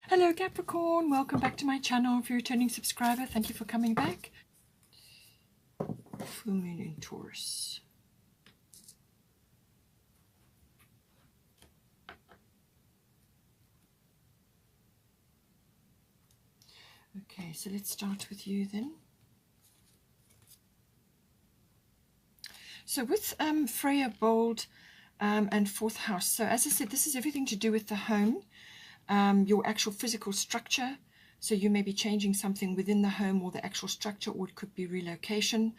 Hello Capricorn, welcome back to my channel. If you're a returning subscriber, thank you for coming back. Full moon in Taurus. Okay, so let's start with you then. So with Freya Bold and fourth house, so as I said, this is everything to do with the home, your actual physical structure. So you may be changing something within the home or the actual structure, or it could be relocation,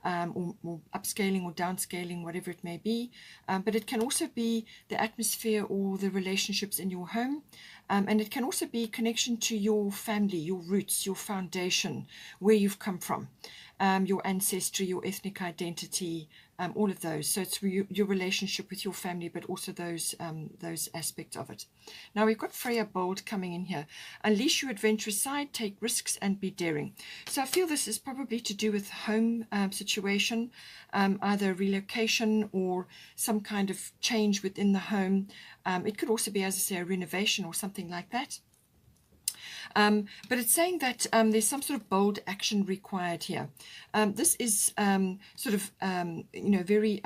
or upscaling or downscaling, whatever it may be. But it can also be the atmosphere or the relationships in your home. And it can also be connection to your family, your roots, your foundation, where you've come from, your ancestry, your ethnic identity, all of those. So it's your relationship with your family, but also those aspects of it. Now we've got Freya Bold coming in here. Unleash your adventurous side, take risks and be daring. So I feel this is probably to do with home situation, either relocation or some kind of change within the home. It could also be, as I say, a renovation or something like that. But it's saying that there's some sort of bold action required here. This is sort of, very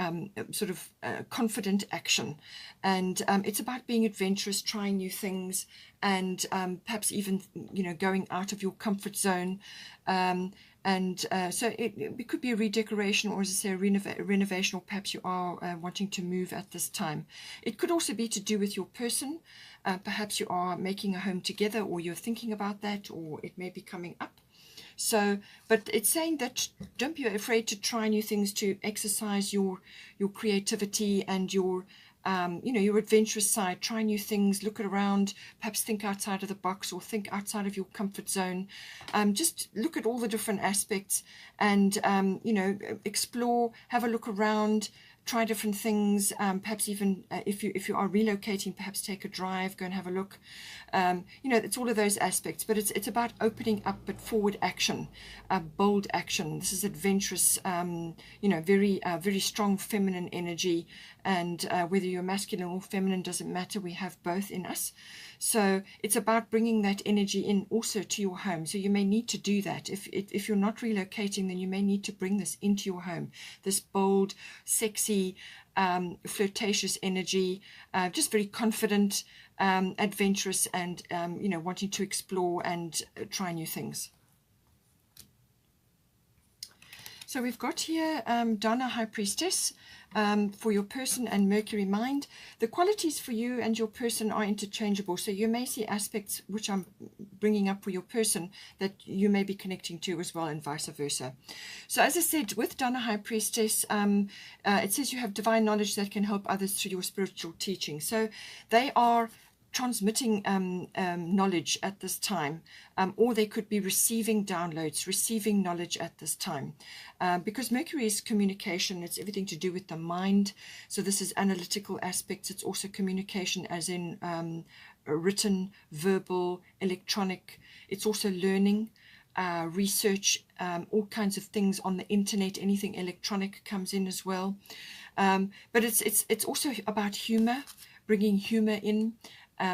sort of confident action. And it's about being adventurous, trying new things, and perhaps even, going out of your comfort zone. So it could be a redecoration, or as I say, a renovation, or perhaps you are wanting to move at this time. It could also be to do with your person. Perhaps you are making a home together, or you're thinking about that, or it may be coming up. So, but it's saying that don't be afraid to try new things, to exercise your creativity and your your adventurous side. Try new things, look around, perhaps think outside of the box, or think outside of your comfort zone. Just look at all the different aspects and, explore, have a look around, try different things. Perhaps even if you are relocating, perhaps take a drive, go and have a look. It's all of those aspects, but it's about opening up, but forward action, bold action. This is adventurous, very strong feminine energy. And whether you're masculine or feminine doesn't matter. We have both in us. So it's about bringing that energy in also to your home. So you may need to do that. If you're not relocating, then you may need to bring this into your home. This bold, sexy, flirtatious energy, just very confident, adventurous, and wanting to explore and try new things. So we've got here Donna, High Priestess, for your person, and Mercury, Mind. The qualities for you and your person are interchangeable. So you may see aspects which I'm bringing up for your person that you may be connecting to as well, and vice versa. So as I said, with Donna, High Priestess, it says you have divine knowledge that can help others through your spiritual teaching. So they are transmitting knowledge at this time, or they could be receiving downloads, receiving knowledge at this time, because Mercury is communication. It's everything to do with the mind. So this is analytical aspects. It's also communication, as in written, verbal, electronic. It's also learning, research, all kinds of things on the internet. Anything electronic comes in as well. But it's also about humor, bringing humor in.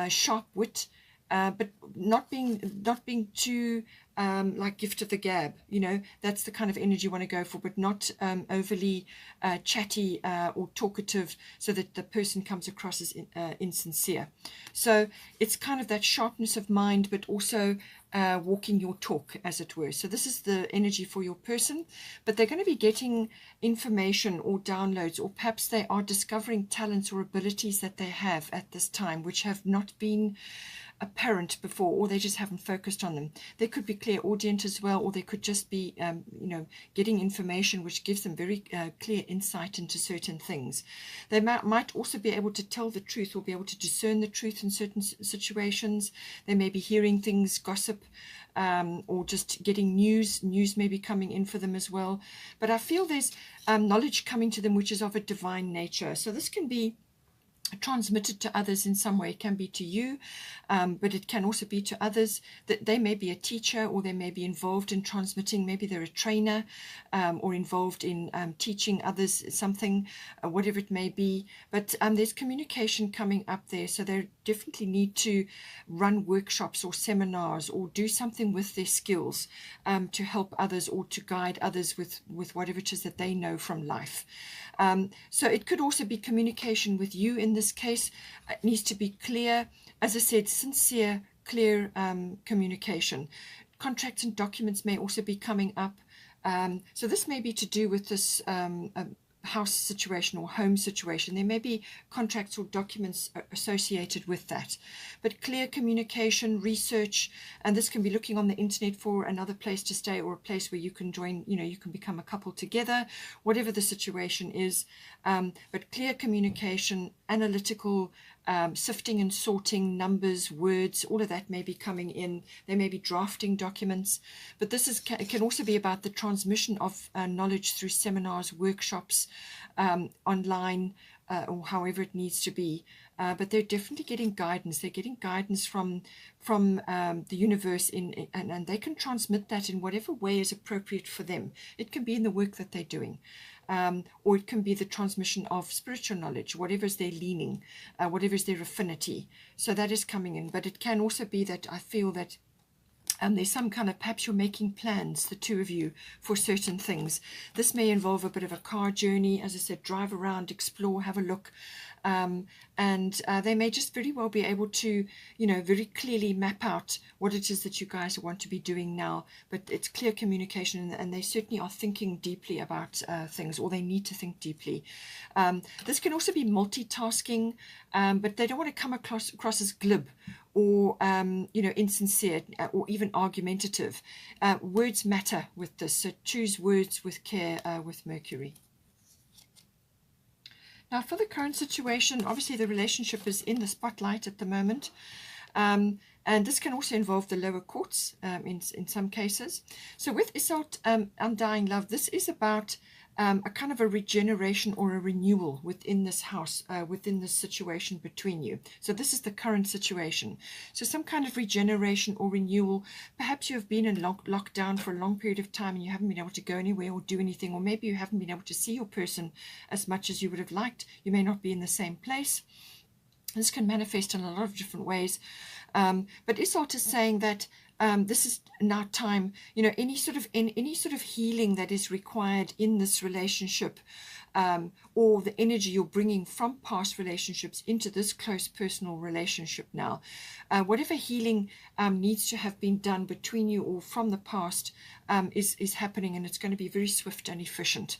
Sharp wit, but not being too like gift of the gab. That's the kind of energy you want to go for, but not overly chatty or talkative, so that the person comes across as insincere. So it's kind of that sharpness of mind, but also walking your talk, as it were. So this is the energy for your person, but they're going to be getting information or downloads, or perhaps they are discovering talents or abilities that they have at this time, which have not been apparent before, or they just haven't focused on them. They could be clairaudient as well, or they could just be getting information which gives them very clear insight into certain things. They might also be able to tell the truth, or be able to discern the truth in certain situations. They may be hearing things, gossip, or just getting news may be coming in for them as well. But I feel there's knowledge coming to them which is of a divine nature. So this can be transmitted to others in some way. It can be to you, but it can also be to others. That they may be a teacher, or they may be involved in transmitting. Maybe they're a trainer, or involved in teaching others something, whatever it may be. But there's communication coming up there, so they definitely need to run workshops or seminars or do something with their skills to help others or to guide others with whatever it is that they know from life. So it could also be communication with you in this case. It needs to be clear, as I said, sincere, clear communication. Contracts and documents may also be coming up. So this may be to do with this house situation or home situation. There may be contracts or documents associated with that. But clear communication, research, and this can be looking on the internet for another place to stay or a place where you can join, you can become a couple together, whatever the situation is. But clear communication, analytical, sifting and sorting, numbers, words, all of that may be coming in. They may be drafting documents, but this can also be about the transmission of knowledge through seminars, workshops, online, or however it needs to be. But they're definitely getting guidance. They're getting guidance from the universe, and they can transmit that in whatever way is appropriate for them. It can be in the work that they're doing. Or it can be the transmission of spiritual knowledge, whatever is their leaning, whatever is their affinity. So that is coming in. But it can also be that I feel that there's some kind of, perhaps you're making plans, the two of you, for certain things. This may involve a bit of a car journey, as I said, drive around, explore, have a look. And they may just very well be able to, very clearly map out what it is that you guys want to be doing now. But it's clear communication, and they certainly are thinking deeply about things, or they need to think deeply. This can also be multitasking, but they don't want to come across as glib or insincere or even argumentative. Words matter with this, so choose words with care with Mercury. Now, for the current situation, obviously the relationship is in the spotlight at the moment. And this can also involve the lower courts in some cases. So with Isolde, Undying Love, this is about a kind of a regeneration or a renewal within this house, within this situation between you. So this is the current situation. So some kind of regeneration or renewal. Perhaps you have been in lockdown for a long period of time and you haven't been able to go anywhere or do anything, or maybe you haven't been able to see your person as much as you would have liked. You may not be in the same place. This can manifest in a lot of different ways. But Isolde is saying that this is now time, any sort of healing that is required in this relationship, or the energy you're bringing from past relationships into this close personal relationship now. Whatever healing needs to have been done between you or from the past is happening, and it's going to be very swift and efficient.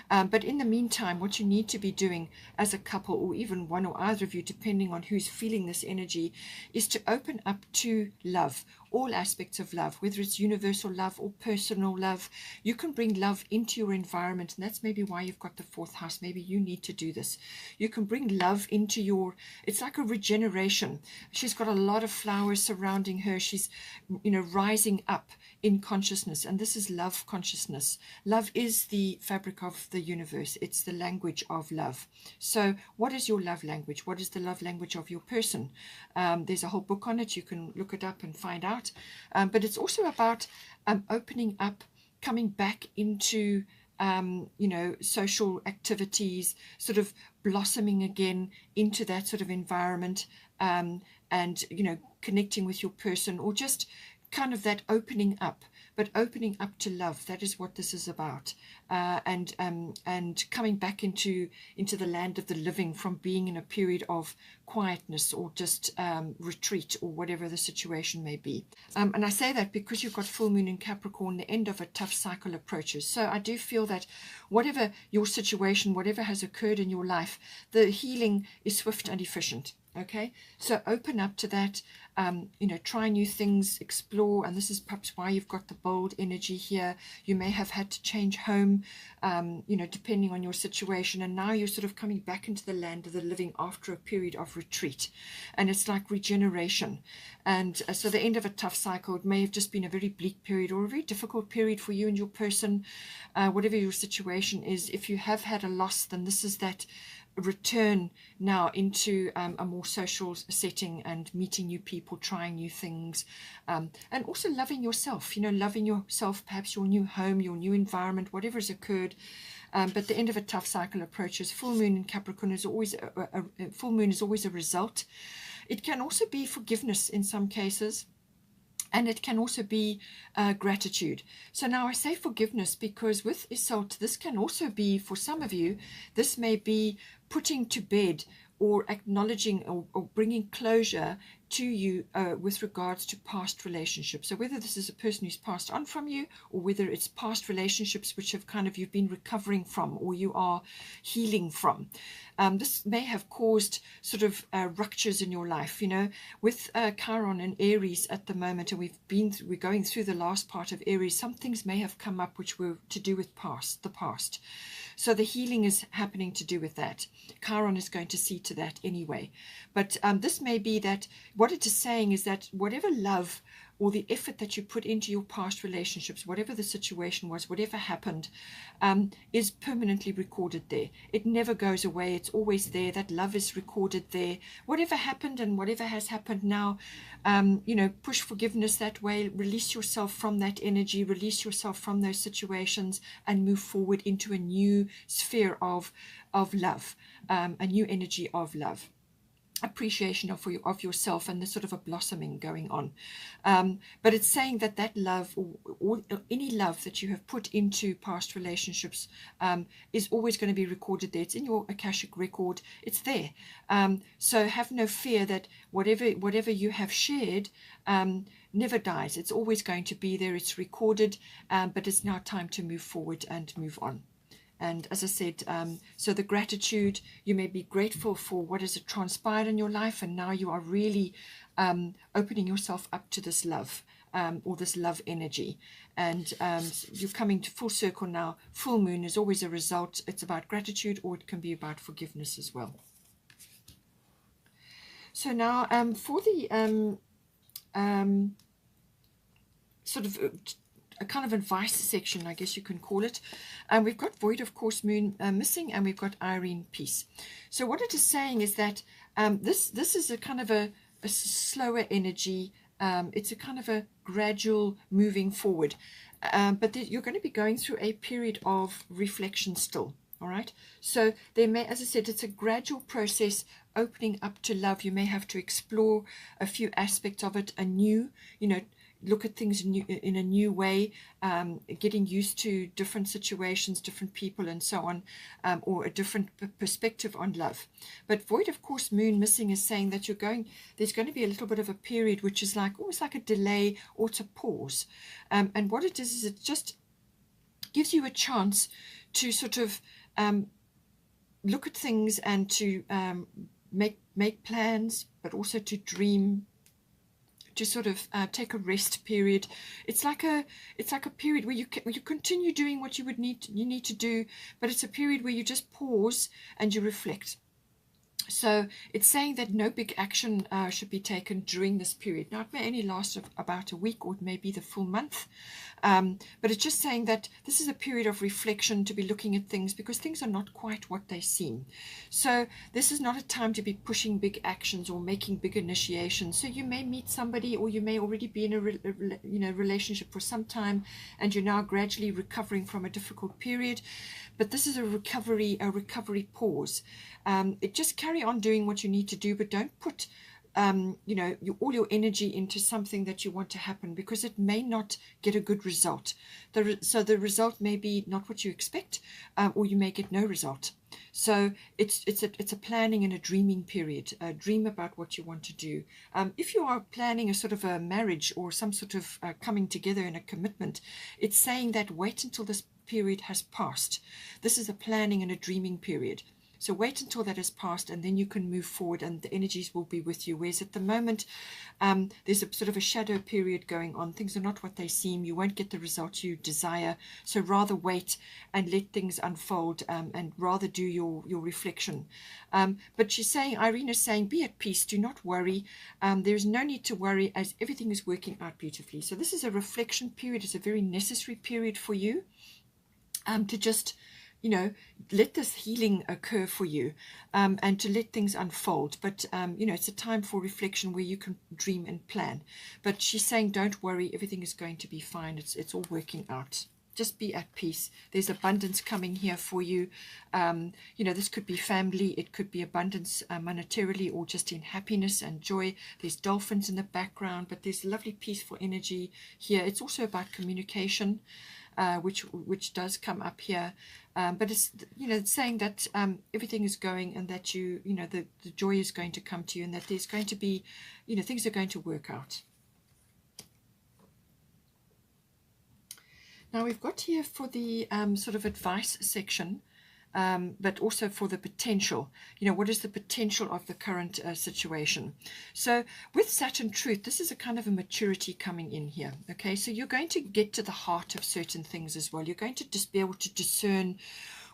But in the meantime, what you need to be doing as a couple, or even one or either of you, depending on who's feeling this energy, is to open up to love, all aspects of love, whether it's universal love or personal love. You can bring love into your environment, and that's maybe why you've got the fourth house. Maybe you need to do this. You can bring love into your, it's like a regeneration. She's got a lot of flowers surrounding her. She's, rising up in consciousness, and this is love consciousness. Love is the fabric of the universe. It's the language of love. So what is your love language? What is the love language of your person? There's a whole book on it. You can look it up and find out. But it's also about opening up, coming back into social activities, sort of blossoming again into that sort of environment, and connecting with your person, or just kind of that opening up, but opening up to love. That is what this is about, and coming back into the land of the living from being in a period of quietness or just retreat, or whatever the situation may be. And I say that because you've got full moon in Capricorn, the end of a tough cycle approaches. So I do feel that whatever your situation, whatever has occurred in your life, the healing is swift and efficient. Okay, so open up to that, try new things, explore, and this is perhaps why you've got the bold energy here. You may have had to change home, depending on your situation, and now you're sort of coming back into the land of the living after a period of retreat, and it's like regeneration. And so the end of a tough cycle, it may have just been a very bleak period or a very difficult period for you and your person, whatever your situation is. If you have had a loss, then this is that return now into a more social setting and meeting new people, trying new things, and also loving yourself, loving yourself, perhaps your new home, your new environment, whatever has occurred. But the end of a tough cycle approaches. Full moon in Capricorn is always full moon is always a result. It can also be forgiveness in some cases. And it can also be gratitude. So now I say forgiveness because with Isolde, this can also be, for some of you, this may be putting to bed or acknowledging or bringing closure to you with regards to past relationships. So whether this is a person who's passed on from you, or whether it's past relationships which have you've been recovering from, or you are healing from. This may have caused sort of ruptures in your life, with Chiron and Aries at the moment, and we're going through the last part of Aries. Some things may have come up which were to do with the past. So the healing is happening to do with that. Chiron is going to see to that anyway. But this may be that what it is saying is that whatever love or the effort that you put into your past relationships, whatever the situation was, whatever happened, is permanently recorded there. It never goes away. It's always there. That love is recorded there. Whatever happened and whatever has happened now, push forgiveness that way. Release yourself from that energy. Release yourself from those situations and move forward into a new sphere of love, a new energy of love. Appreciation of yourself, and there's sort of a blossoming going on, but it's saying that love or any love that you have put into past relationships is always going to be recorded there. It's in your Akashic record. It's there. So have no fear that whatever you have shared never dies. It's always going to be there. It's recorded, but it's now time to move forward and move on. And as I said, so the gratitude, you may be grateful for what has transpired in your life, and now you are really opening yourself up to this love, or this love energy. And you're coming to full circle now. Full moon is always a result. It's about gratitude, or it can be about forgiveness as well. So now for the sort of a kind of advice section, I guess you can call it. We've got Void of Course Moon missing, and we've got Irene Peace. So what it is saying is that this is a kind of a slower energy. It's a kind of a gradual moving forward. But you're going to be going through a period of reflection still. All right. So there may, as I said, it's a gradual process opening up to love. You may have to explore a few aspects of it anew, look at things in a new way, getting used to different situations, different people, and so on, or a different perspective on love. But Void of Course Moon missing is saying that there's going to be a little bit of a period which is almost like a delay, or it's a pause. And what it is it just gives you a chance to sort of look at things and to make plans, but also to dream, to sort of take a rest period. It's like a period where you continue doing what you need to do, but it's a period where you just pause and you reflect. So it's saying that no big action should be taken during this period. Now, it may only last about a week, or it may be the full month. But it's just saying that this is a period of reflection, to be looking at things, because things are not quite what they seem. So this is not a time to be pushing big actions or making big initiations. So you may meet somebody, or you may already be in a relationship for some time, and you're now gradually recovering from a difficult period. But this is a recovery pause. It just carry on doing what you need to do, but don't put all your energy into something that you want to happen, because it may not get a good result. So the result may be not what you expect, or you may get no result. So it's a planning and a dreaming period. Dream about what you want to do. If you are planning a sort of a marriage or some sort of coming together in a commitment, it's saying that wait until this period has passed. This is a planning and a dreaming period. So wait until that has passed, and then you can move forward, and the energies will be with you. Whereas at the moment, there's a sort of a shadow period going on. Things are not what they seem. You won't get the results you desire. So rather wait and let things unfold, and rather do your reflection. But she's saying, Irene is saying, be at peace. Do not worry. There's no need to worry, as everything is working out beautifully. So this is a reflection period. It's a very necessary period for you, to just you know, let this healing occur for you, and to let things unfold. But, you know, it's a time for reflection where you can dream and plan. But she's saying, don't worry, everything is going to be fine. It's all working out. Just be at peace. There's abundance coming here for you. You know, this could be family. It could be abundance monetarily, or just in happiness and joy. There's dolphins in the background, but there's lovely peaceful energy here. It's also about communication, which does come up here. But it's, you know, it's saying that everything is going, and that you know, the joy is going to come to you, and that there's going to be, you know, things are going to work out. Now we've got here for the sort of advice section, but also for the potential. You know, what is the potential of the current situation? So with Saturn Truth, this is a kind of a maturity coming in here. Okay, so you're going to get to the heart of certain things as well. You're going to just be able to discern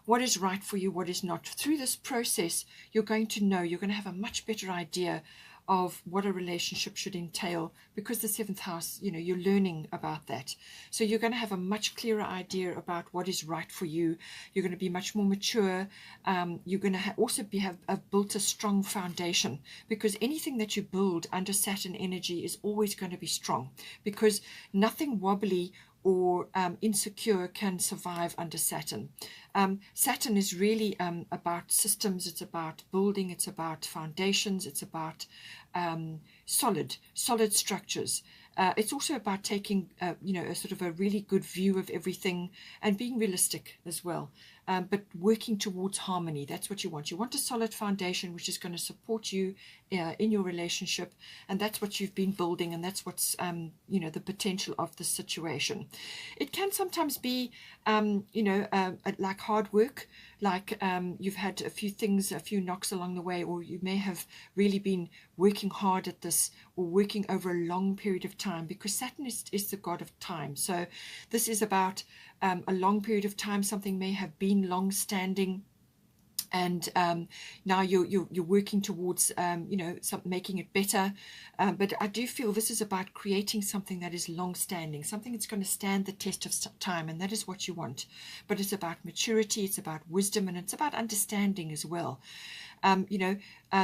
what is right for you, what is not. Through this process, you're going to know, you're going to have a much better idea of what a relationship should entail, because the 7th house, you know, you're learning about that. So you're going to have a much clearer idea about what is right for you. You're going to be much more mature. You're going to also have built a strong foundation, because anything that you build under Saturn energy is always going to be strong, because nothing wobbly or insecure can survive under Saturn. Saturn is really about systems. It's about building. It's about foundations. It's about solid structures. It's also about taking, you know, a sort of a really good view of everything, and being realistic as well. But working towards harmony. That's what you want. You want a solid foundation which is going to support you in your relationship, and that's what you've been building, and that's what's, you know, the potential of the situation. It can sometimes be, you know, like hard work, like you've had a few knocks along the way, or you may have really been working hard at this, or working over a long period of time, because Saturn is the god of time. So this is about a long period of time. Something may have been long-standing, and now you're working towards, you know, making it better. But I do feel this is about creating something that is long-standing, something that's going to stand the test of time, and that is what you want. But it's about maturity, it's about wisdom, and it's about understanding as well. You know,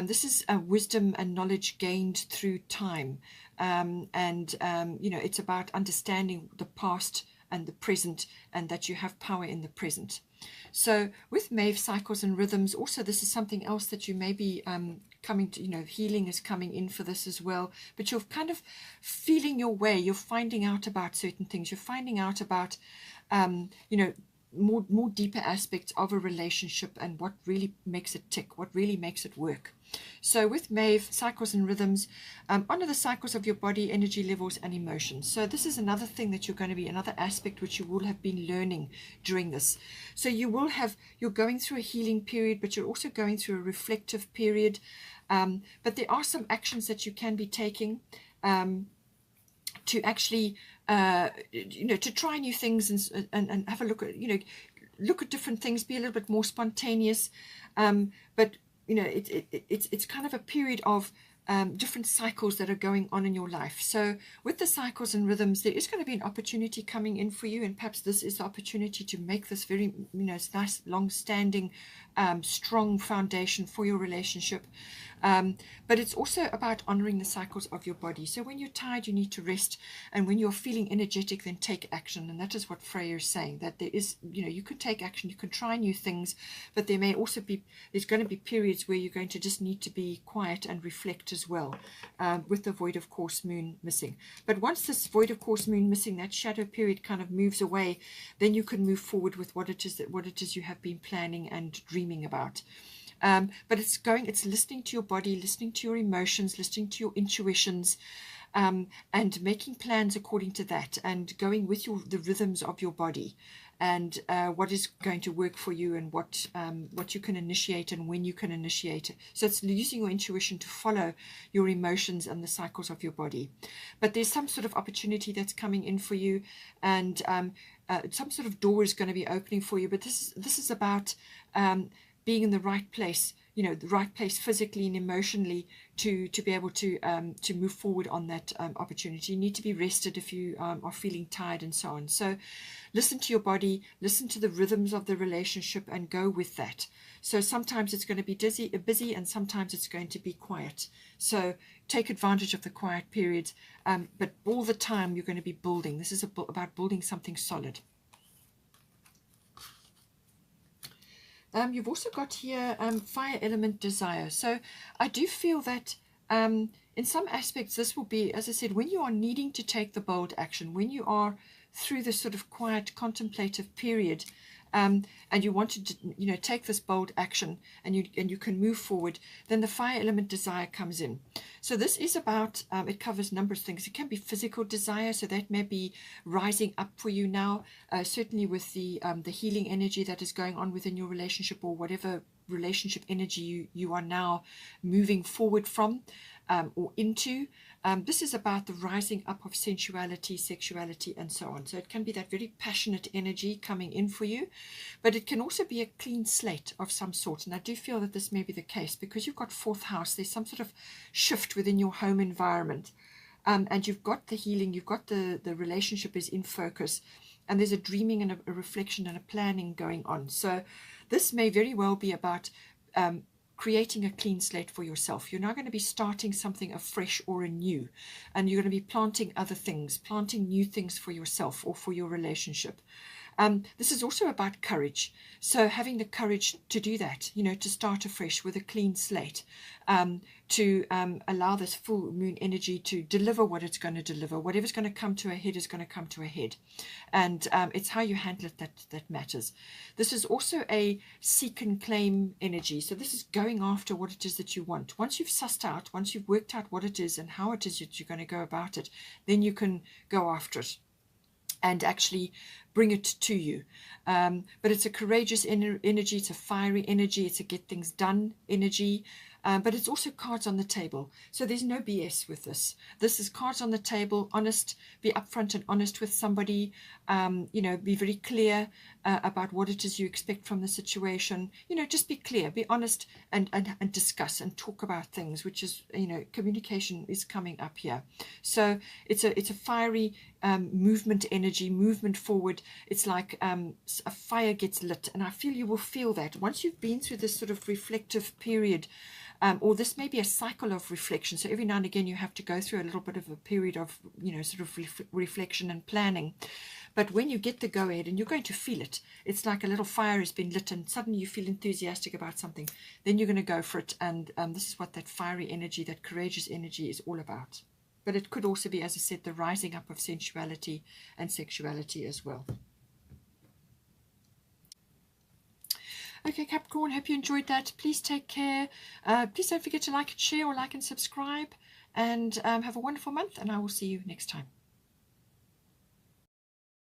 this is wisdom and knowledge gained through time, and you know, it's about understanding the past and the present, and that you have power in the present. So with Maeve, cycles and rhythms, also this is something else that you may be coming to, you know, healing is coming in for this as well. But you're kind of feeling your way. You're finding out about certain things. You're finding out about, you know, more deeper aspects of a relationship, and what really makes it tick, what really makes it work. So with Maeve, cycles and rhythms, honor the cycles of your body, energy levels and emotions. So this is another thing that you're going to be, another aspect which you will have been learning during this. So you're going through a healing period, but you're also going through a reflective period. But there are some actions that you can be taking to actually, you know, to try new things, and have a look at, you know, look at different things, be a little bit more spontaneous. But you know, it's kind of a period of different cycles that are going on in your life. So with the cycles and rhythms, there is going to be an opportunity coming in for you, and perhaps this is the opportunity to make this very, you know, nice, long-standing, strong foundation for your relationship. But it's also about honoring the cycles of your body. So when you're tired, you need to rest, and when you're feeling energetic, then take action. And that is what Freya is saying, that there is, you know, you can take action, you can try new things, but there may also be, there's going to be periods where you're going to just need to be quiet and reflect as well, with the void of course moon missing. But once this void of course moon missing, that shadow period kind of moves away, then you can move forward with what it is you have been planning and dreaming about. But it's listening to your body, listening to your emotions, listening to your intuitions, and making plans according to that, and going with the rhythms of your body, and what is going to work for you, and what you can initiate and when you can initiate it. So it's using your intuition to follow your emotions and the cycles of your body. But there's some sort of opportunity that's coming in for you, and some sort of door is going to be opening for you. But this is about being in the right place, you know, the right place physically and emotionally to be able to move forward on that opportunity. You need to be rested if you are feeling tired and so on. So listen to your body, listen to the rhythms of the relationship, and go with that. So sometimes it's going to be busy, and sometimes it's going to be quiet. So take advantage of the quiet periods, but all the time you're going to be building. This is about building something solid. You've also got here fire element desire. So I do feel that in some aspects this will be, as I said, when you are needing to take the bold action, when you are through this sort of quiet contemplative period, and you want to, you know, take this bold action, and you can move forward, then the fire element desire comes in. So this is about, it covers a number of things. It can be physical desire, so that may be rising up for you now, certainly with the healing energy that is going on within your relationship, or whatever relationship energy you are now moving forward from or into. This is about the rising up of sensuality, sexuality, and so on. So it can be that very passionate energy coming in for you, but it can also be a clean slate of some sort. And I do feel that this may be the case because you've got fourth house. There's some sort of shift within your home environment, and you've got the healing, you've got the relationship is in focus, and there's a dreaming and a reflection and a planning going on. So this may very well be about creating a clean slate for yourself. You're now going to be starting something afresh or anew, and you're going to be planting other things, planting new things for yourself or for your relationship. This is also about courage. So having the courage to do that, you know, to start afresh with a clean slate, to allow this full moon energy to deliver what it's going to deliver. Whatever's going to come to a head is going to come to a head. And it's how you handle it that matters. This is also a seek and claim energy. So this is going after what it is that you want. Once you've sussed out, once you've worked out what it is and how it is that you're going to go about it, then you can go after it and actually bring it to you. But it's a courageous energy, it's a fiery energy, it's a get things done energy, but it's also cards on the table. So there's no BS with this. This is cards on the table, honest, be upfront and honest with somebody, you know, be very clear about what it is you expect from the situation. You know, just be clear, be honest, and discuss and talk about things, which is, you know, communication is coming up here. So it's a fiery movement energy, movement forward. It's like a fire gets lit, and I feel you will feel that once you've been through this sort of reflective period, or this may be a cycle of reflection. So every now and again you have to go through a little bit of a period of, you know, sort of reflection and planning. But when you get the go ahead, and you're going to feel it, it's like a little fire has been lit and suddenly you feel enthusiastic about something, then you're going to go for it. And this is what that fiery energy, that courageous energy is all about. But it could also be, as I said, the rising up of sensuality and sexuality as well. Okay, Capricorn, hope you enjoyed that. Please take care. Please don't forget to like and share, or like and subscribe. And have a wonderful month, and I will see you next time.